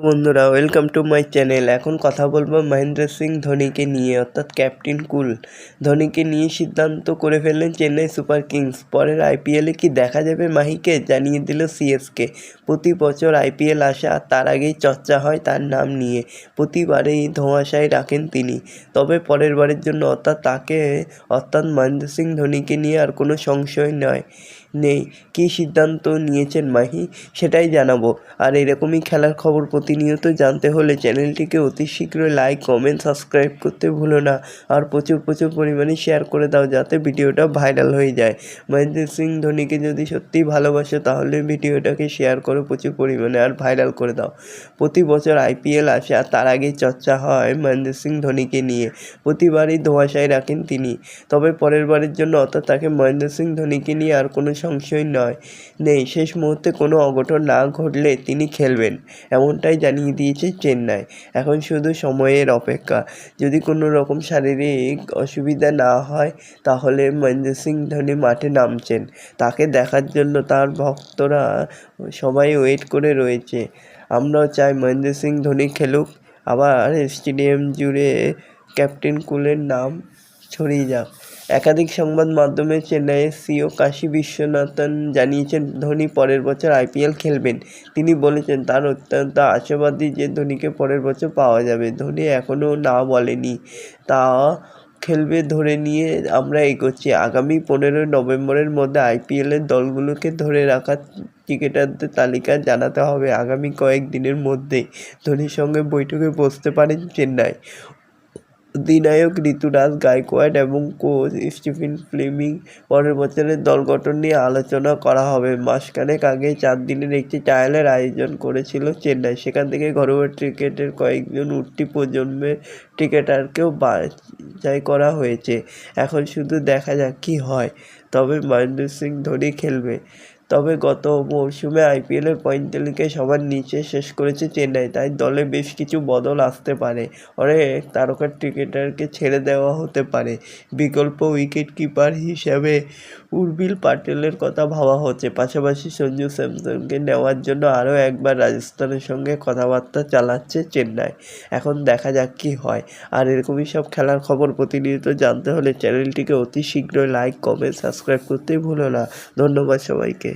বন্ধুরা, welcome to my channel. এখন কথা বলবো মহেন্দ্র সিং ধোনিকে নিয়ে, অর্থাৎ ক্যাপ্টেন কুল। ধোনিকে নিয়ে সিদ্ধান্ত করে ফেললেন চেন্নাই সুপার কিংস। পরের আইপিএলে কি দেখা যাবে মাহিকে, জানিয়ে দিল সিএসকে। প্রতি বছর আইপিএল আসে আর তার আগেই চর্চা হয় তার নাম নিয়ে। প্রতিবারেই ধোঁয়াশায় রাখেন তিনি। তবে পরের বারের জন্য অর্থাৎ মহেন্দ্র সিং ধোনিকে নিয়ে আর কোনো সংশয় নেই। কী সিদ্ধান্ত নিয়েছেন মাহি, সেটাই জানাবো। আর এরকমই খেলার খবর প্রতিনিয়ত জানতে হলে চ্যানেলটিকে অতি শীঘ্রই লাইক, কমেন্ট, সাবস্ক্রাইব করতে ভুলো না। আর প্রচুর পরিমাণে শেয়ার করে দাও যাতে ভিডিওটা ভাইরাল হয়ে যায়। মহেন্দ্র সিং ধোনিকে যদি সত্যিই ভালোবাসো তাহলে ভিডিওটাকে শেয়ার করো প্রচুর পরিমাণে আর ভাইরাল করে দাও। প্রতি বছর আইপিএল আসে আর তার আগেই চর্চা হয় মহেন্দ্র সিং ধোনিকে নিয়ে। প্রতিবারই ধোঁয়াশায় রাখেন তিনি। তবে পরের বারের জন্য অর্থাৎ তাকে মহেন্দ্র সিং ধোনিকে নিয়ে আর কোনো সংশয় নেই। শেষ মুহূর্তে কোনো অঘটন না ঘটলে তিনি খেলবেন, এমনটাই জানিয়ে দিয়েছে চেন্নাই। এখন শুধু সময়ের অপেক্ষা। যদি কোনো রকম শারীরিক অসুবিধা না হয় তাহলে মহেন্দ্র সিং ধোনি মাঠে নামছেন। তাকে দেখার জন্য তার ভক্তরা সবাই ওয়েট করে রয়েছে। আমরাও চাই মহেন্দ্র সিং ধোনি খেলুক, আবার স্টেডিয়াম জুড়ে ক্যাপ্টেন কুলের নাম ছড়িয়ে যাক। একাধিক সংবাদ মাধ্যমে চেন্নাইয়ের সিইও কাশী বিশ্বনাথন জানিয়েছেন ধোনি পরের বছর আইপিএল খেলবেন। তিনি বলেছেন তার অত্যন্ত আশাবাদী যে ধোনিকে পরের বছর পাওয়া যাবে। ধোনি এখনও না বলেনি, তা খেলবে ধরে নিয়ে আমরা এগোচ্ছি। আগামী 15 নভেম্বরের মধ্যে আইপিএলের দলগুলোকে ধরে রাখা ক্রিকেটারদের তালিকা জানাতে হবে। আগামী কয়েকদিনের মধ্যেই ধোনির সঙ্গে বৈঠকে বসতে পারেন চেন্নাই। অধিনায়ক ঋতুরাজ গায়কোয়াড় এবং কোচ স্টিফেন ফ্লেমিং পরের বছরের দল গঠন নিয়ে আলোচনা করা হবে। মাসখানেক আগে 4 দিনের একটি ট্রায়ালের আয়োজন করেছিল চেন্নাই। সেখান থেকে ঘরোয়া ক্রিকেটের কয়েকজন উঠতি প্রজন্মের ক্রিকেটারকেও বাছাই করা হয়েছে। এখন শুধু দেখা যাক কী হয়। তবে মহেন্দ্র সিং ধোনি খেলবে। তবে গত মরশুমে আইপিএলের পয়েন্ট তালিকায় সবার নিচে শেষ করেছে চেন্নাই, তাই দলে বেশ কিছু বদল আসতে পারে। অনেক তারকা ক্রিকেটারকে ছেড়ে দেওয়া হতে পারে। বিকল্প উইকেট কিপার হিসেবে উর্বিল পাটেলের কথা ভাবা হচ্ছে। পাশাপাশি সঞ্জু স্যামসনকে নেওয়ার জন্য আরও একবার রাজস্থানের সঙ্গে কথাবার্তা চালাচ্ছে চেন্নাই। এখন দেখা যাক কী হয়। আর এরকমই সব খেলার খবর প্রতিনিয়ত জানতে হলে চ্যানেলটিকে অতি শীঘ্রই লাইক, কমেন্ট, সাবস্ক্রাইব করতে ভুলো না। ধন্যবাদ সবাইকে।